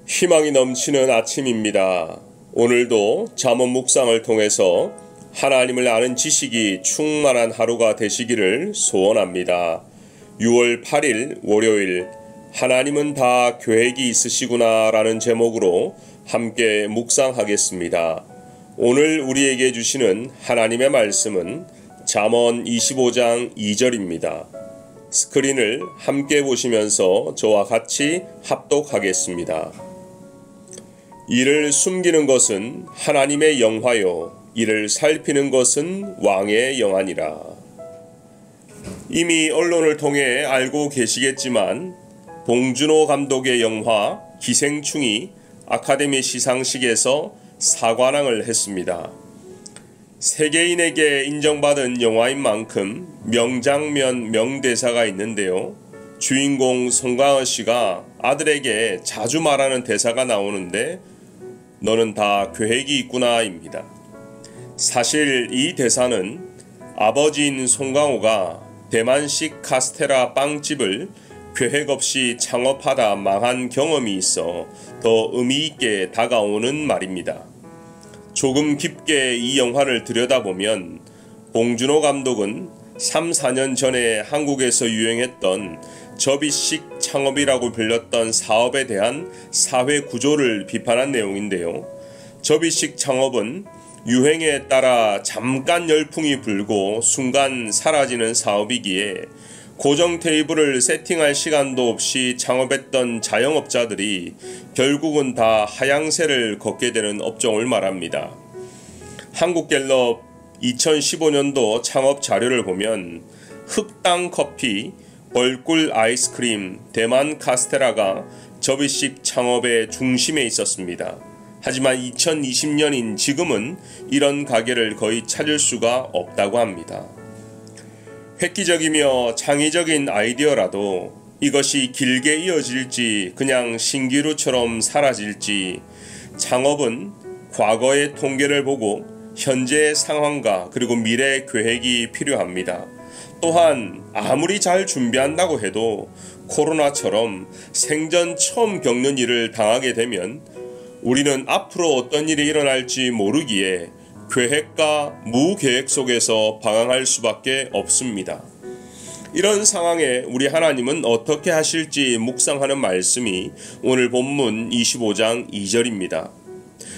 희망이 넘치는 아침입니다. 오늘도 잠언 묵상을 통해서 하나님을 아는 지식이 충만한 하루가 되시기를 소원합니다. 6월 8일 월요일, 하나님은 다 계획이 있으시구나 라는 제목으로 함께 묵상하겠습니다. 오늘 우리에게 주시는 하나님의 말씀은 잠언 25장 2절입니다. 스크린을 함께 보시면서 저와 같이 합독하겠습니다. 이를 숨기는 것은 하나님의 영화요, 이를 살피는 것은 왕의 영안이라. 이미 언론을 통해 알고 계시겠지만 봉준호 감독의 영화 기생충이 아카데미 시상식에서 사관왕을 했습니다. 세계인에게 인정받은 영화인 만큼 명장면, 명대사가 있는데요. 주인공 송강호 씨가 아들에게 자주 말하는 대사가 나오는데 너는 다 계획이 있구나입니다. 사실 이 대사는 아버지인 송강호가 대만식 카스테라 빵집을 계획 없이 창업하다 망한 경험이 있어 더 의미 있게 다가오는 말입니다. 조금 깊게 이 영화를 들여다보면 봉준호 감독은 3, 4년 전에 한국에서 유행했던 접이식 창업이라고 불렸던 사업에 대한 사회 구조를 비판한 내용인데요. 접이식 창업은 유행에 따라 잠깐 열풍이 불고 순간 사라지는 사업이기에 고정 테이블을 세팅할 시간도 없이 창업했던 자영업자들이 결국은 다 하향세를 걷게 되는 업종을 말합니다. 한국갤럽 2015년도 창업 자료를 보면 흑당 커피, 벌꿀 아이스크림, 대만 카스테라가 접이식 창업의 중심에 있었습니다. 하지만 2020년인 지금은 이런 가게를 거의 찾을 수가 없다고 합니다. 획기적이며 창의적인 아이디어라도 이것이 길게 이어질지 그냥 신기루처럼 사라질지 창업은 과거의 통계를 보고 현재의 상황과 그리고 미래 계획이 필요합니다. 또한 아무리 잘 준비한다고 해도 코로나처럼 생전 처음 겪는 일을 당하게 되면 우리는 앞으로 어떤 일이 일어날지 모르기에 계획과 무계획 속에서 방황할 수밖에 없습니다. 이런 상황에 우리 하나님은 어떻게 하실지 묵상하는 말씀이 오늘 본문 25장 2절입니다.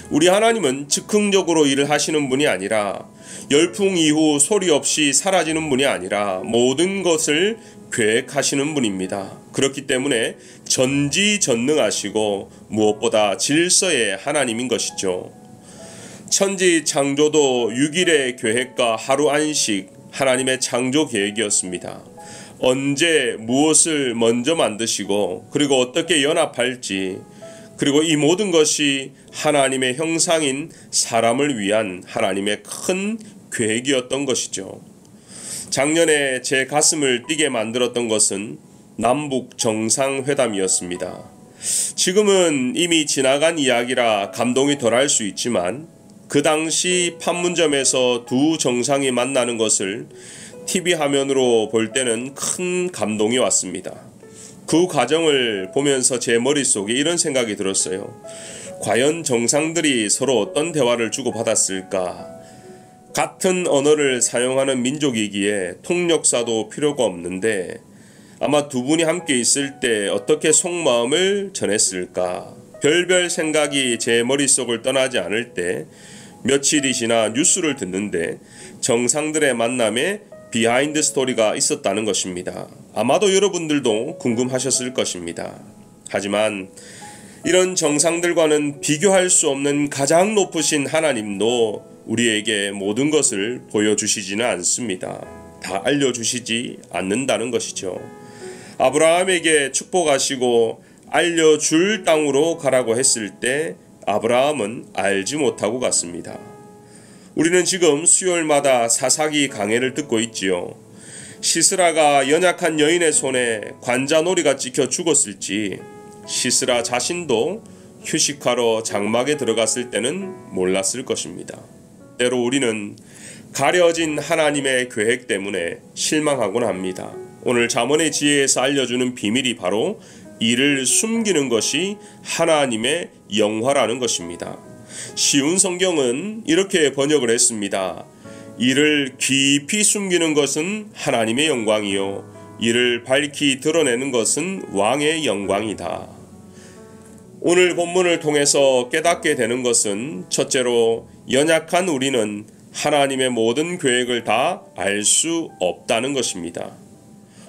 우리 하나님은 즉흥적으로 일을 하시는 분이 아니라 열풍 이후 소리 없이 사라지는 분이 아니라 모든 것을 계획하시는 분입니다. 그렇기 때문에 전지전능하시고 무엇보다 질서의 하나님인 것이죠. 천지 창조도 6일의 계획과 하루 안식, 하나님의 창조 계획이었습니다. 언제 무엇을 먼저 만드시고 그리고 어떻게 연합할지, 그리고 이 모든 것이 하나님의 형상인 사람을 위한 하나님의 큰 계획이었던 것이죠. 작년에 제 가슴을 뛰게 만들었던 것은 남북 정상회담이었습니다. 지금은 이미 지나간 이야기라 감동이 덜할 수 있지만 그 당시 판문점에서 두 정상이 만나는 것을 TV 화면으로 볼 때는 큰 감동이 왔습니다. 그 과정을 보면서 제 머릿속에 이런 생각이 들었어요. 과연 정상들이 서로 어떤 대화를 주고받았을까? 같은 언어를 사용하는 민족이기에 통역사도 필요가 없는데 아마 두 분이 함께 있을 때 어떻게 속마음을 전했을까? 별별 생각이 제 머릿속을 떠나지 않을 때 며칠이 지나 뉴스를 듣는데 정상들의 만남에 비하인드 스토리가 있었다는 것입니다. 아마도 여러분들도 궁금하셨을 것입니다. 하지만 이런 정상들과는 비교할 수 없는 가장 높으신 하나님도 우리에게 모든 것을 보여주시지는 않습니다. 다 알려주시지 않는다는 것이죠. 아브라함에게 축복하시고 알려줄 땅으로 가라고 했을 때 아브라함은 알지 못하고 갔습니다. 우리는 지금 수요일마다 사사기 강해를 듣고 있지요. 시스라가 연약한 여인의 손에 관자놀이가 찍혀 죽었을지 시스라 자신도 휴식하러 장막에 들어갔을 때는 몰랐을 것입니다. 때로 우리는 가려진 하나님의 계획 때문에 실망하곤 합니다. 오늘 잠언의 지혜에서 알려주는 비밀이 바로 이를 숨기는 것이 하나님의 영화라는 것입니다. 쉬운 성경은 이렇게 번역을 했습니다. 이를 깊이 숨기는 것은 하나님의 영광이요 이를 밝히 드러내는 것은 왕의 영광이다. 오늘 본문을 통해서 깨닫게 되는 것은 첫째로 연약한 우리는 하나님의 모든 계획을 다 알 수 없다는 것입니다.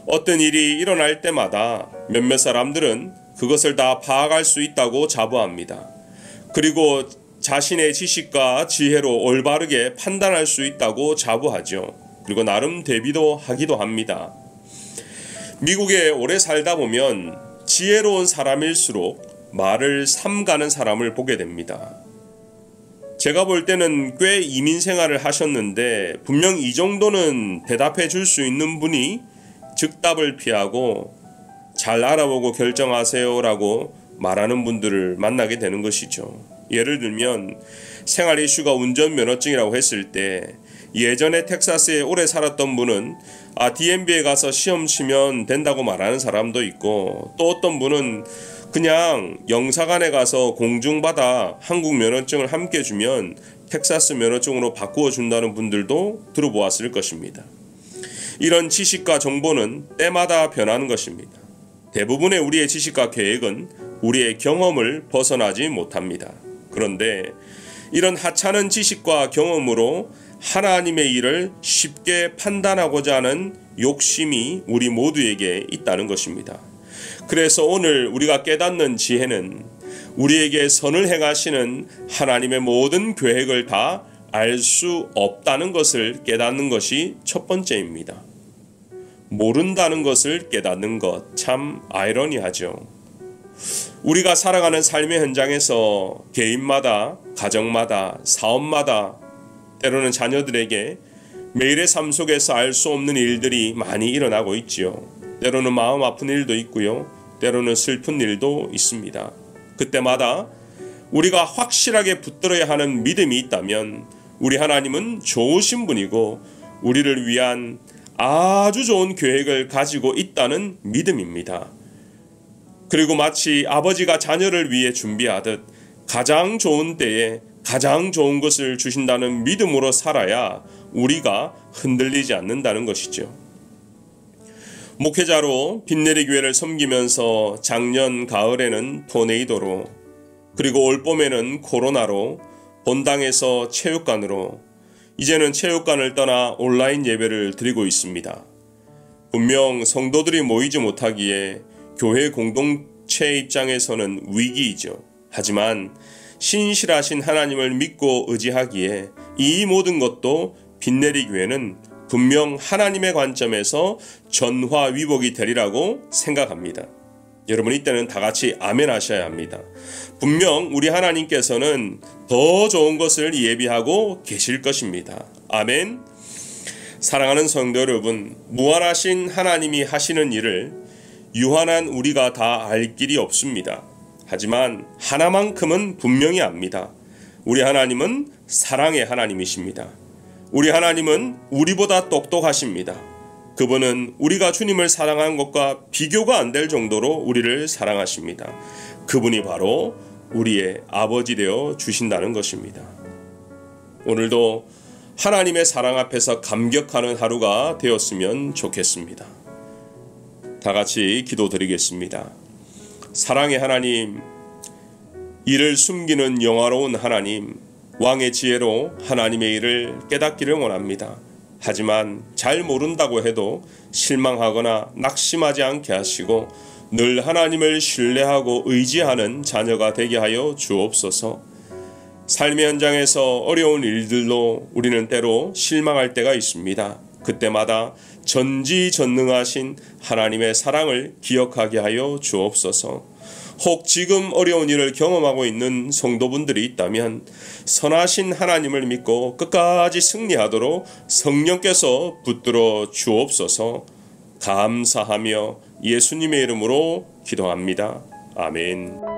어떤 일이 일어날 때마다 몇몇 사람들은 그것을 다 파악할 수 있다고 자부합니다. 그리고 자신의 지식과 지혜로 올바르게 판단할 수 있다고 자부하죠. 그리고 나름 대비도 하기도 합니다. 미국에 오래 살다 보면 지혜로운 사람일수록 말을 삼가는 사람을 보게 됩니다. 제가 볼 때는 꽤 이민 생활을 하셨는데 분명 이 정도는 대답해 줄 수 있는 분이 즉답을 피하고 잘 알아보고 결정하세요라고 말하는 분들을 만나게 되는 것이죠. 예를 들면 생활 이슈가 운전면허증이라고 했을 때 예전에 텍사스에 오래 살았던 분은 DMV에 가서 시험 치면 된다고 말하는 사람도 있고 또 어떤 분은 그냥 영사관에 가서 공중받아 한국 면허증을 함께 주면 텍사스 면허증으로 바꾸어 준다는 분들도 들어보았을 것입니다. 이런 지식과 정보는 때마다 변하는 것입니다. 대부분의 우리의 지식과 계획은 우리의 경험을 벗어나지 못합니다. 그런데 이런 하찮은 지식과 경험으로 하나님의 일을 쉽게 판단하고자 하는 욕심이 우리 모두에게 있다는 것입니다. 그래서 오늘 우리가 깨닫는 지혜는 우리에게 선을 행하시는 하나님의 모든 계획을 다 알 수 없다는 것을 깨닫는 것이 첫 번째입니다. 모른다는 것을 깨닫는 것, 참 아이러니하죠. 우리가 살아가는 삶의 현장에서 개인마다, 가정마다, 사업마다, 때로는 자녀들에게 매일의 삶 속에서 알 수 없는 일들이 많이 일어나고 있지요. 때로는 마음 아픈 일도 있고요. 때로는 슬픈 일도 있습니다. 그때마다 우리가 확실하게 붙들어야 하는 믿음이 있다면 우리 하나님은 좋으신 분이고 우리를 위한 아주 좋은 계획을 가지고 있다는 믿음입니다. 그리고 마치 아버지가 자녀를 위해 준비하듯 가장 좋은 때에 가장 좋은 것을 주신다는 믿음으로 살아야 우리가 흔들리지 않는다는 것이죠. 목회자로 빛내리 교회를 섬기면서 작년 가을에는 토네이도로 그리고 올 봄에는 코로나로 본당에서 체육관으로 이제는 체육관을 떠나 온라인 예배를 드리고 있습니다. 분명 성도들이 모이지 못하기에 교회 공동체 입장에서는 위기이죠. 하지만 신실하신 하나님을 믿고 의지하기에 이 모든 것도 빛내리 교회는 분명 하나님의 관점에서 전화위복이 되리라고 생각합니다. 여러분 이때는 다 같이 아멘 하셔야 합니다. 분명 우리 하나님께서는 더 좋은 것을 예비하고 계실 것입니다. 아멘. 사랑하는 성도 여러분, 무한하신 하나님이 하시는 일을 유한한 우리가 다 알 길이 없습니다. 하지만 하나만큼은 분명히 압니다. 우리 하나님은 사랑의 하나님이십니다. 우리 하나님은 우리보다 똑똑하십니다. 그분은 우리가 주님을 사랑하는 것과 비교가 안 될 정도로 우리를 사랑하십니다. 그분이 바로 우리의 아버지 되어 주신다는 것입니다. 오늘도 하나님의 사랑 앞에서 감격하는 하루가 되었으면 좋겠습니다. 다 같이 기도드리겠습니다. 사랑의 하나님, 이를 숨기는 영화로운 하나님, 왕의 지혜로 하나님의 일을 깨닫기를 원합니다. 하지만 잘 모른다고 해도 실망하거나 낙심하지 않게 하시고 늘 하나님을 신뢰하고 의지하는 자녀가 되게 하여 주옵소서. 삶의 현장에서 어려운 일들로 우리는 때로 실망할 때가 있습니다. 그때마다 전지전능하신 하나님의 사랑을 기억하게 하여 주옵소서. 혹 지금 어려운 일을 경험하고 있는 성도분들이 있다면 선하신 하나님을 믿고 끝까지 승리하도록 성령께서 붙들어 주옵소서. 감사하며 예수님의 이름으로 기도합니다. 아멘.